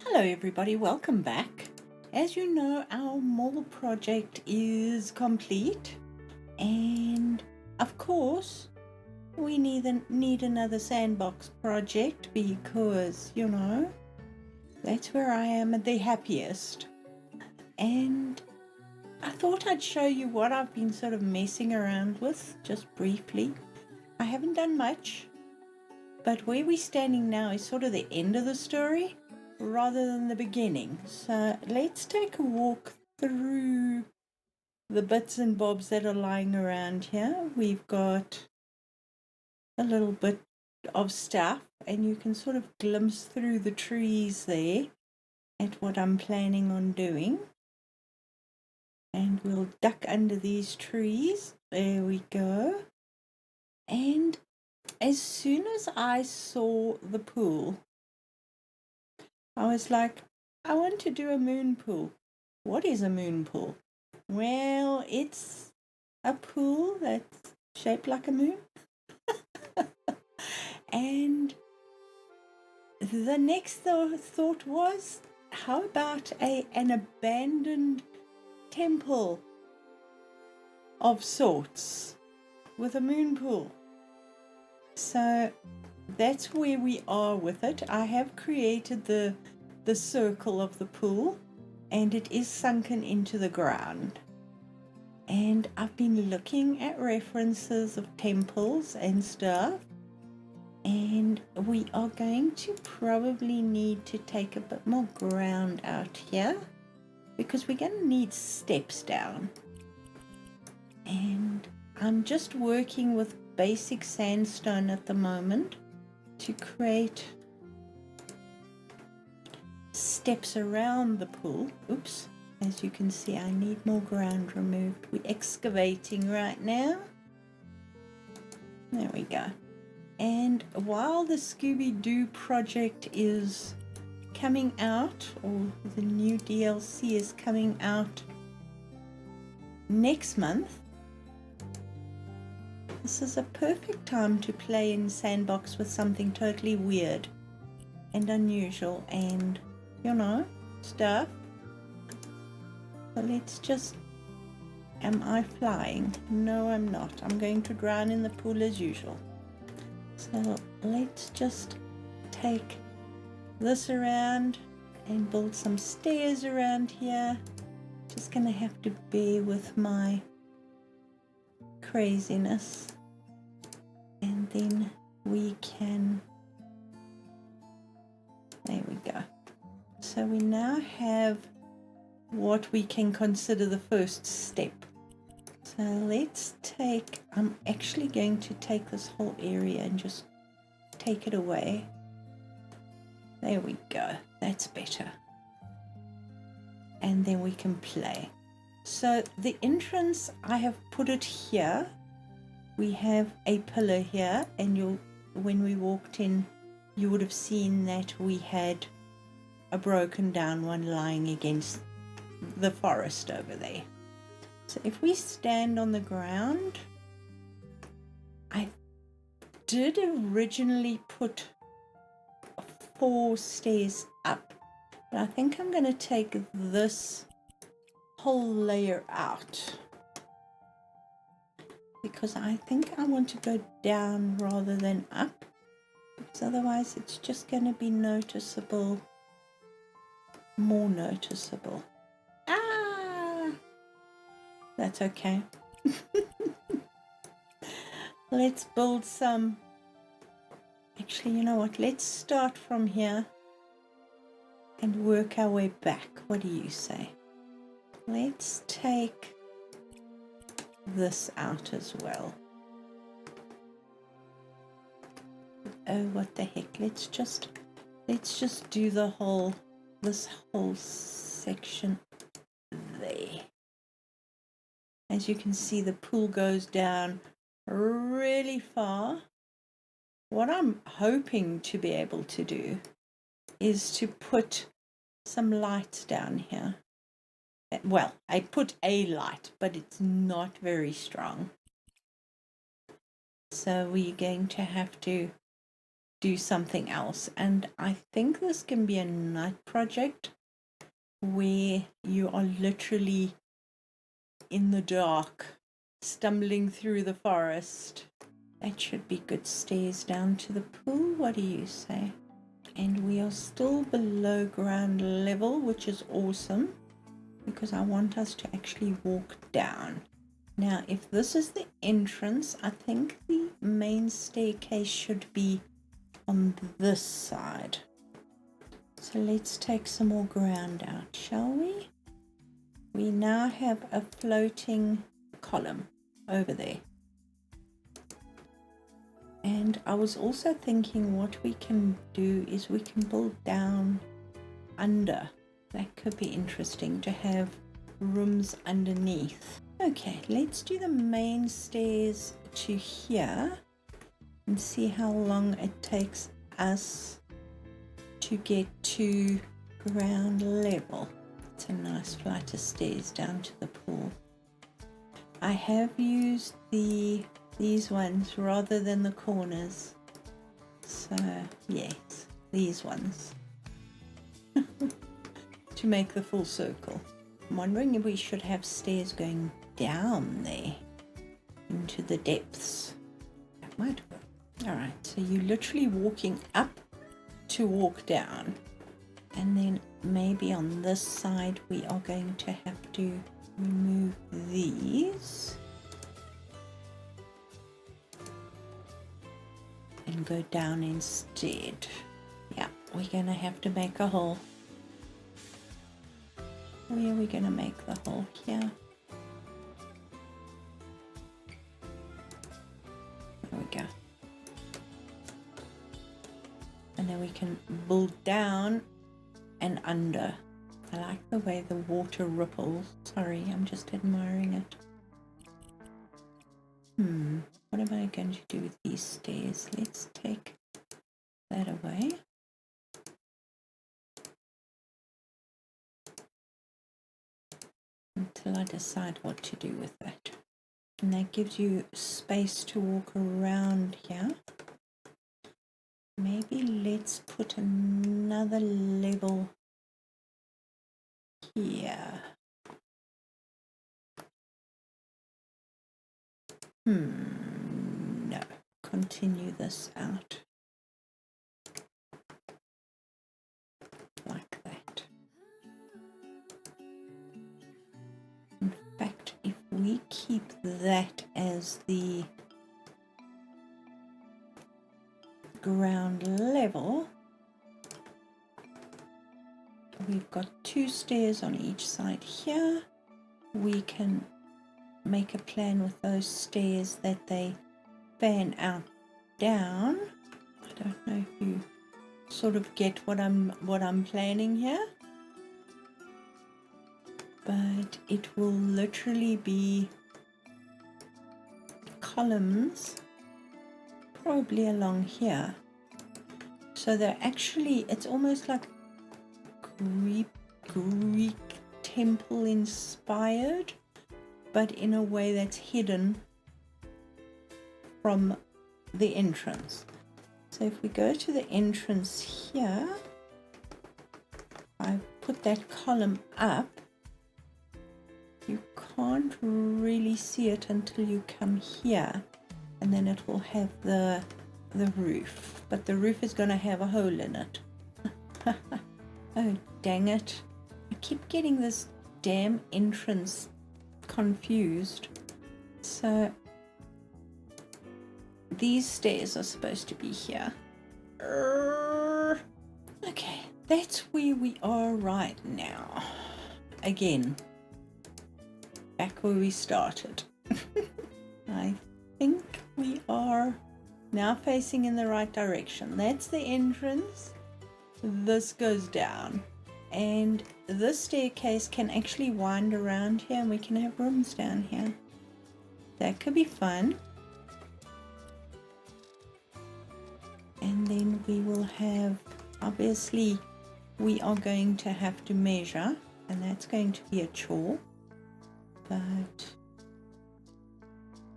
Hello everybody, welcome back. As you know, our mall project is complete and of course we need another sandbox project because, that's where I am at the happiest. And I thought I'd show you what I've been sort of messing around with just briefly. I haven't done much, but where we're standing now is sort of the end of the story rather than the beginning. So let's take a walk through the bits and bobs that are lying around here. We've got a little bit of stuff, and you can sort of glimpse through the trees there at what I'm planning on doing. And we'll duck under these trees. There we go. And as soon as I saw the pool, I was like, I want to do a moon pool. What is a moon pool? Well, it's a pool that's shaped like a moon. And the next thought was, how about an abandoned temple of sorts with a moon pool? So that's where we are with it. I have created the circle of the pool, and it is sunken into the ground. And I've been looking at references of temples and stuff, and we are going to probably need to take a bit more ground out here because we're going to need steps down. And I'm just working with basic sandstone at the moment to create steps around the pool. Oops, as you can see, I need more ground removed. We're excavating right now. There we go. And while the Scooby-Doo project is coming out, or the new DLC is coming out next month, this is a perfect time to play in Sandbox with something totally weird and unusual and, stuff. So let's just... Am I flying? No, I'm not. I'm going to drown in the pool as usual. So let's just take this around and build some stairs around here. Just gonna have to bear with my craziness. And then we can... There we go. So we now have what we can consider the first step. So let's take... I'm actually going to take this whole area and just take it away. There we go. That's better. And then we can play. So the entrance, I have put it here. We have a pillar here, and when we walked in, you would have seen that we had a broken down one lying against the forest over there. So if we stand on the ground, I did originally put 4 stairs up, but I think I'm going to take this whole layer out because I think I want to go down rather than up, because otherwise it's just going to be noticeable, more noticeable. That's okay. Let's build some... Actually, you know what? Let's start from here and work our way back. What do you say? Let's take this out as well. Oh, what the heck? Let's just do this whole section there. As you can see, the pool goes down really far. What I'm hoping to be able to do is to put some lights down here. Well, I put a light, but it's not very strong. So we're going to have to do something else. And I think this can be a night project where you are literally in the dark, stumbling through the forest. That should be good stairs down to the pool. What do you say? And we are still below ground level, which is awesome, because I want us to actually walk down. Now, if this is the entrance, I think the main staircase should be on this side. So let's take some more ground out, shall we? We now have a floating column over there. And I was also thinking what we can do is we can build down under. That could be interesting to have rooms underneath. Okay, let's do the main stairs to here and see how long it takes us to get to ground level. It's a nice flight of stairs down to the pool. I have used these ones rather than the corners. So yes, these ones to make the full circle. I'm wondering if we should have stairs going down there into the depths. That might work. Alright, so you're literally walking up to walk down, and then maybe on this side we are going to have to remove these and go down instead. Yeah, we're gonna have to make a hole. Where are we gonna make the hole? Here. There we go. And then we can build down and under. I like the way the water ripples. Sorry, I'm just admiring it. What am I going to do with these stairs? Let's take that away. Until I decide what to do with that. And that gives you space to walk around here. Maybe let's put another level here. No. Continue this out. Like that. In fact, if we keep that as the ground level, we've got 2 stairs on each side here. We can make a plan with those stairs that they fan out down. I don't know if you sort of get what I'm planning here, but it will literally be columns probably along here. So they're actually, it's almost like Greek temple inspired, but in a way that's hidden from the entrance. So if we go to the entrance here, I put that column up. You can't really see it until you come here, and then it will have the roof, but the roof is going to have a hole in it. Oh dang it, I keep getting this damn entrance confused. So these stairs are supposed to be here. Okay, that's where we are right now. Again, back where we started. I think we are now facing in the right direction. That's the entrance. This goes down, and this staircase can actually wind around here, and we can have rooms down here. That could be fun. And then we will have, obviously we are going to have to measure, and that's going to be a chore, but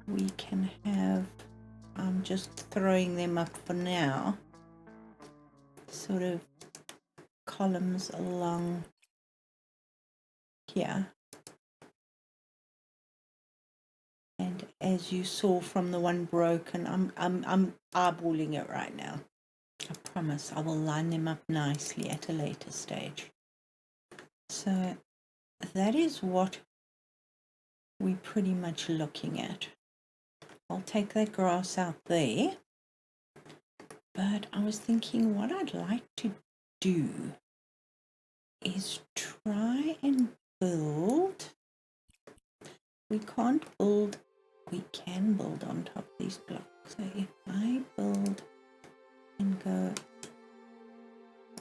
we can have, I'm just throwing them up for now. sort of columns along here. And as you saw from the one broken, I'm eyeballing it right now. I promise I will line them up nicely at a later stage. So that is what we're pretty much looking at. I'll take that grass out there. But I was thinking what I'd like to do is try and build. We can't build, we can build on top of these blocks. So if I build and go,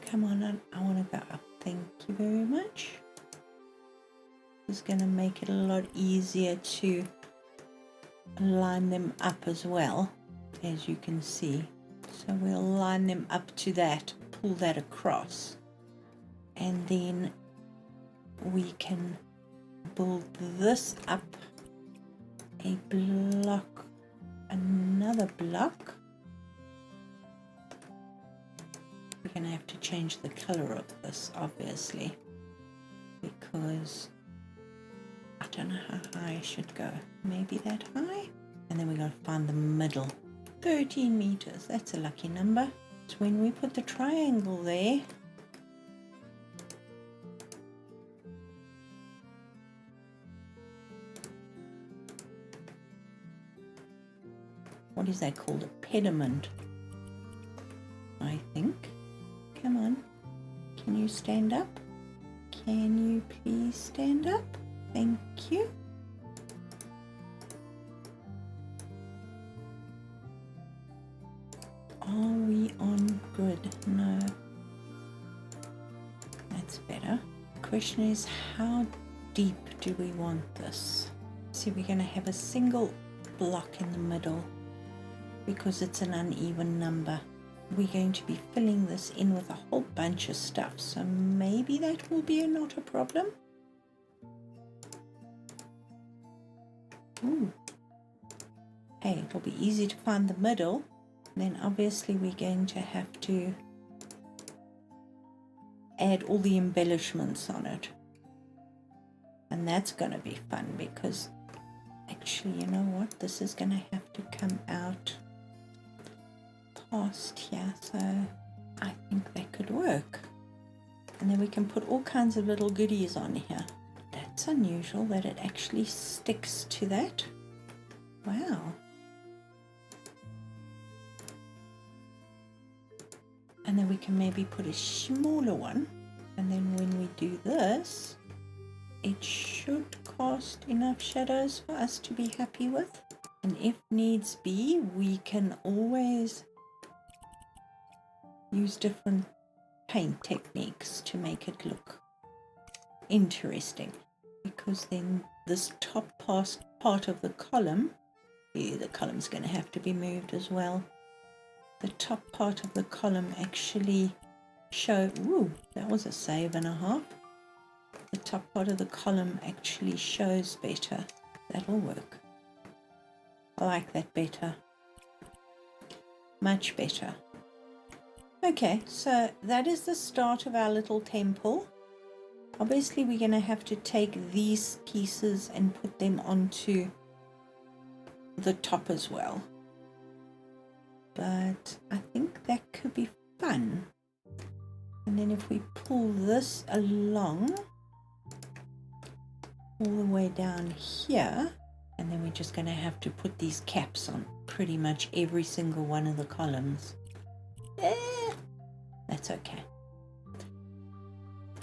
come on, I want to go up. Thank you very much. This is going to make it a lot easier to line them up as well, as you can see. So we'll line them up to that, pull that across, and then we can build this up a block, another block. We're going to have to change the color of this, obviously, because I don't know how high I should go. Maybe that high? And then we're going to find the middle. 13 meters, that's a lucky number. So when we put the triangle there, what is that called? A pediment, I think. Come on, can you stand up? Can you please stand up? Thank you. Are we on grid? No. That's better. The question is, how deep do we want this? See, we're going to have a single block in the middle because it's an uneven number. We're going to be filling this in with a whole bunch of stuff, so maybe that will be not a problem. Ooh. Hey, it'll be easy to find the middle. Then obviously we're going to have to add all the embellishments on it. And that's going to be fun because actually, you know what? This is going to have to come out past here. So I think that could work. And then we can put all kinds of little goodies on here. That's unusual that it actually sticks to that. Wow. And then we can maybe put a smaller one, and then when we do this, it should cast enough shadows for us to be happy with. And if needs be, we can always use different paint techniques to make it look interesting, because then this top part of the column, the column's going to have to be moved as well. The top part of the column actually ooh, that was a save and a half. The top part of the column actually shows better. That'll work. I like that better. Much better. Okay, so that is the start of our little temple. Obviously we're going to have to take these pieces and put them onto the top as well. But I think that could be fun. And then if we pull this along all the way down here, and then we're just going to have to put these caps on pretty much every single one of the columns. That's okay.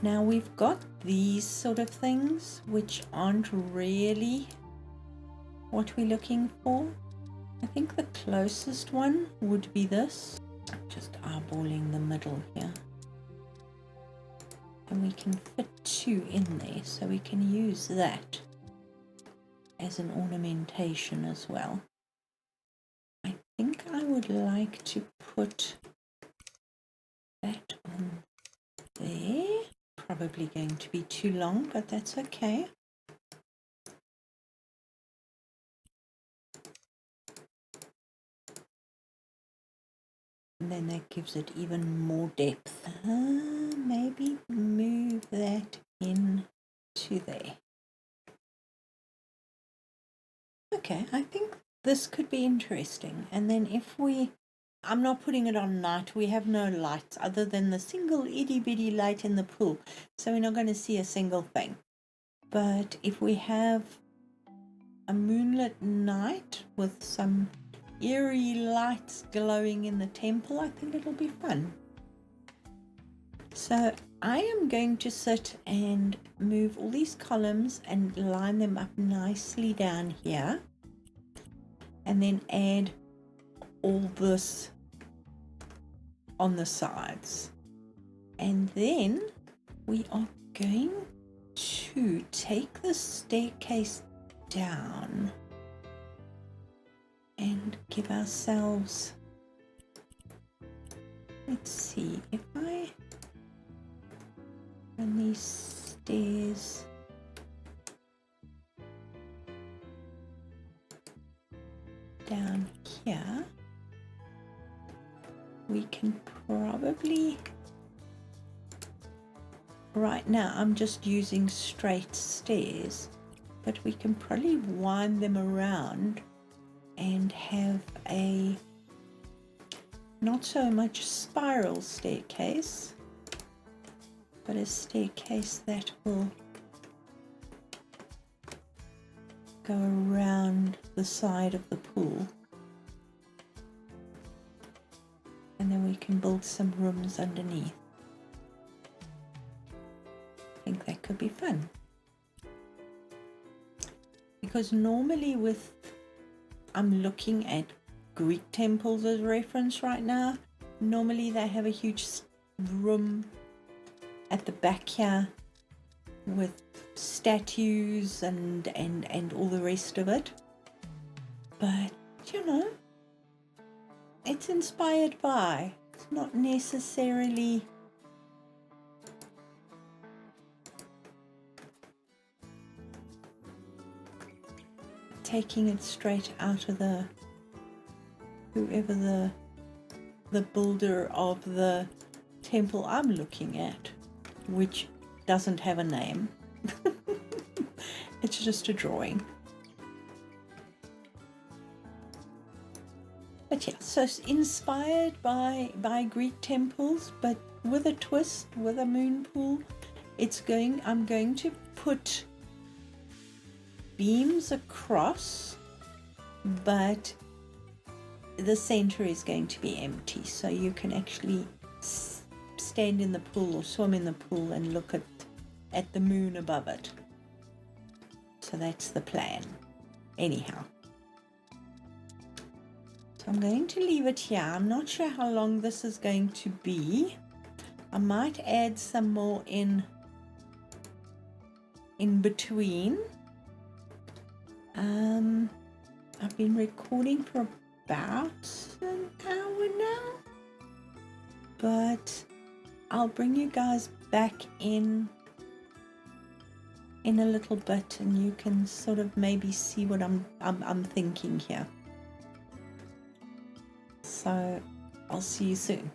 Now we've got these sort of things which aren't really what we're looking for. I think the closest one would be this. I'm just eyeballing the middle here. And we can fit two in there, so we can use that as an ornamentation as well. I think I would like to put that on there. Probably going to be too long, but that's okay. And then that gives it even more depth. Maybe move that in to there. Okay, I think this could be interesting. And then I'm not putting it on night. We have no lights other than the single itty bitty light in the pool. So we're not going to see a single thing. But if we have a moonlit night with some eerie lights glowing in the temple, I think it'll be fun. So I am going to sit and move all these columns and line them up nicely down here, and then add all this on the sides. And then we are going to take the staircase down and give ourselves, let's see, if I run these stairs down here, we can probably, right now I'm just using straight stairs, but we can probably wind them around and have a not so much spiral staircase, but a staircase that will go around the side of the pool. And then we can build some rooms underneath. I think that could be fun. Because normally I'm looking at Greek temples as reference right now. Normally they have a huge room at the back here with statues and all the rest of it. But, you know, it's inspired by. It's not necessarily taking it straight out of whoever the builder of the temple I'm looking at, which doesn't have a name. It's just a drawing. But yeah, so it's inspired by Greek temples, but with a twist, with a moon pool. I'm going to put beams across, but the center is going to be empty, so you can actually stand in the pool or swim in the pool and look at the moon above it. So that's the plan. Anyhow, so I'm going to leave it here. I'm not sure how long this is going to be. I might add some more in between. I've been recording for about an hour now, but I'll bring you guys back in a little bit, and you can sort of maybe see what I'm thinking here. So I'll see you soon.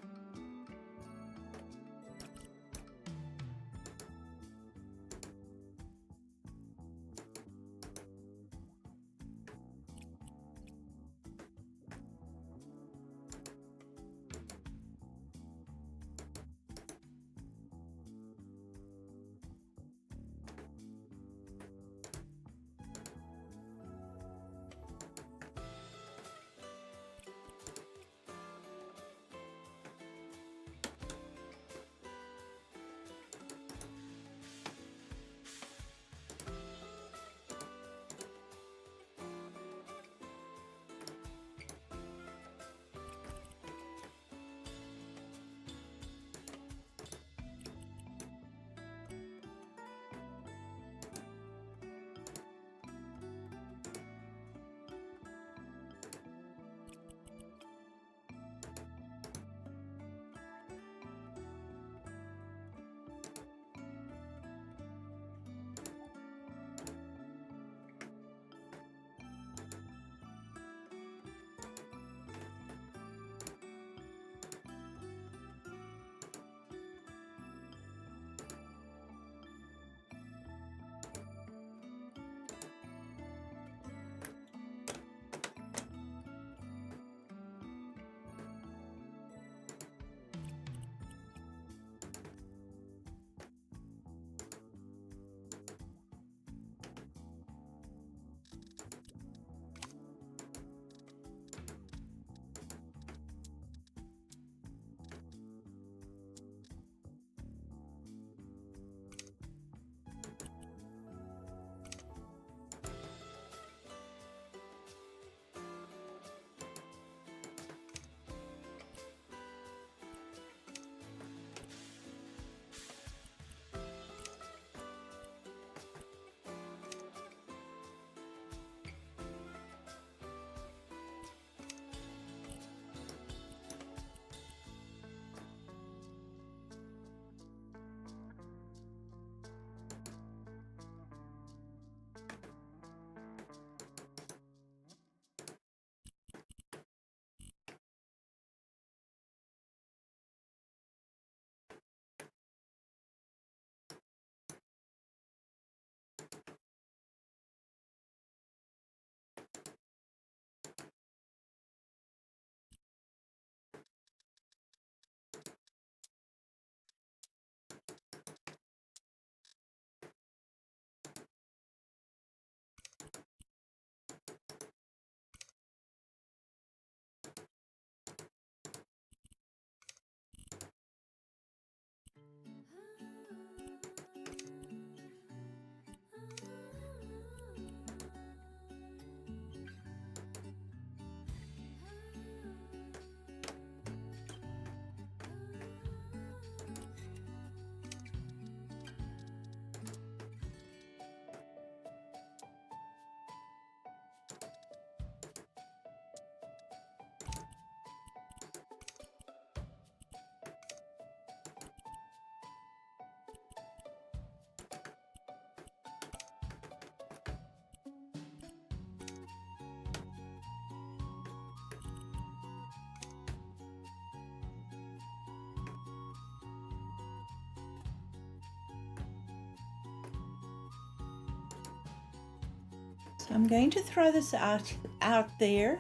I'm going to throw this out there.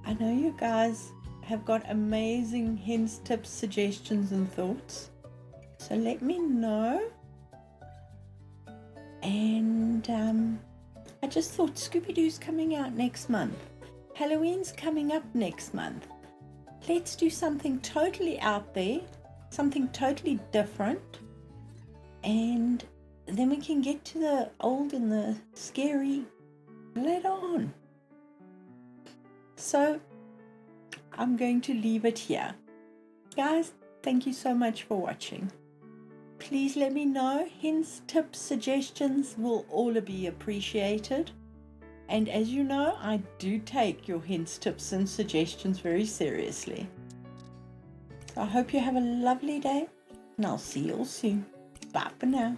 I know you guys have got amazing hints, tips, suggestions, and thoughts. So let me know. And I just thought Scooby-Doo's coming out next month. Halloween's coming up next month. Let's do something totally out there, something totally different. And then we can get to the old and the scary later on. So I'm going to leave it here. Guys, thank you so much for watching. Please let me know. Hints, tips, suggestions will all be appreciated. And as you know, I do take your hints, tips, and suggestions very seriously. So I hope you have a lovely day, and I'll see you all soon. Bye for now.